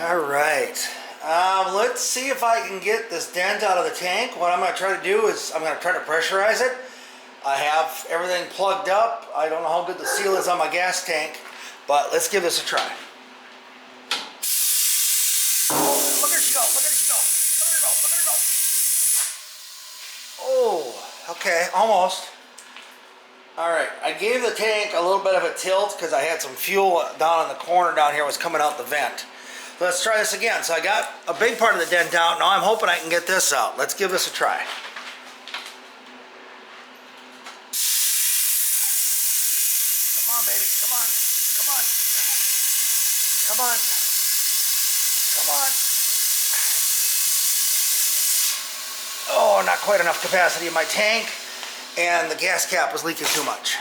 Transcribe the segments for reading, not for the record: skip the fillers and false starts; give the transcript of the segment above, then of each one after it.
All right. Let's see if I can get this dent out of the tank. What I'm going to try to do is I'm going to try to pressurize it. I have everything plugged up. I don't know how good the seal is on my gas tank, but let's give this a try. Look at her go. Look at her go. Look at her go. Look at her go. Oh, okay, almost. All right, I gave the tank a little bit of a tilt because I had some fuel down in the corner down here was coming out the vent. Let's try this again. So I got a big part of the dent out. Now I'm hoping I can get this out. Let's give this a try. Come on, baby. Come on. Come on. Come on. Come on. Oh, not quite enough capacity in my tank. And the gas cap was leaking too much.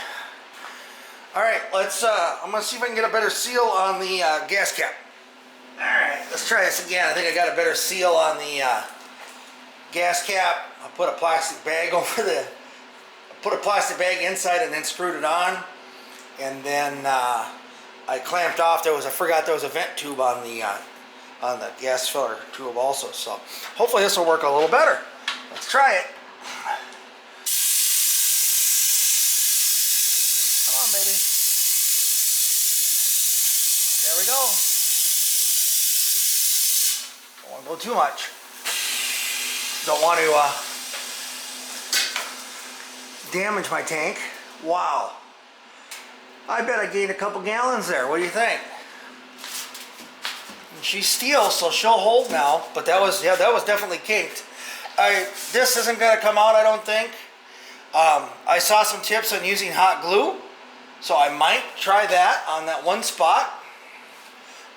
All right, I'm gonna see if I can get a better seal on the gas cap. All right, let's try this again. I think I got a better seal on the gas cap. I put a plastic bag inside and then screwed it on. And then I clamped off. I forgot there was a vent tube on the gas filler tube also. So hopefully this will work a little better. Let's try it. Come on, baby. There we go. Don't want to go too much. Don't want to damage my tank. Wow. I bet I gained a couple gallons there. What do you think? And she's steel, so she'll hold now. But that was definitely kinked. This isn't going to come out, I don't think. I saw some tips on using hot glue, so I might try that on that one spot.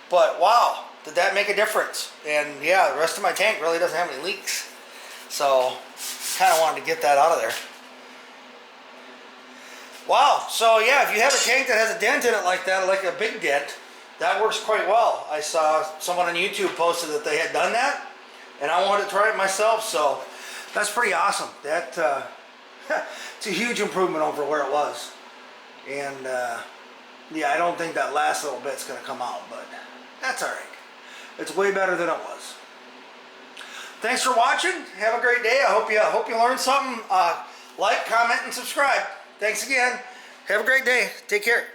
But wow, did that make a difference? And yeah, the rest of my tank really doesn't have any leaks. So kind of wanted to get that out of there. Wow, so yeah, if you have a tank that has a dent in it like that, like a big dent, that works quite well. I saw someone on YouTube posted that they had done that, and I wanted to try it myself, so that's pretty awesome. That it's a huge improvement over where it was. And yeah, I don't think that last little bit's going to come out, but that's all right. It's way better than it was. Thanks for watching. Have a great day. I hope you learned something. Like, comment, and subscribe. Thanks again. Have a great day. Take care.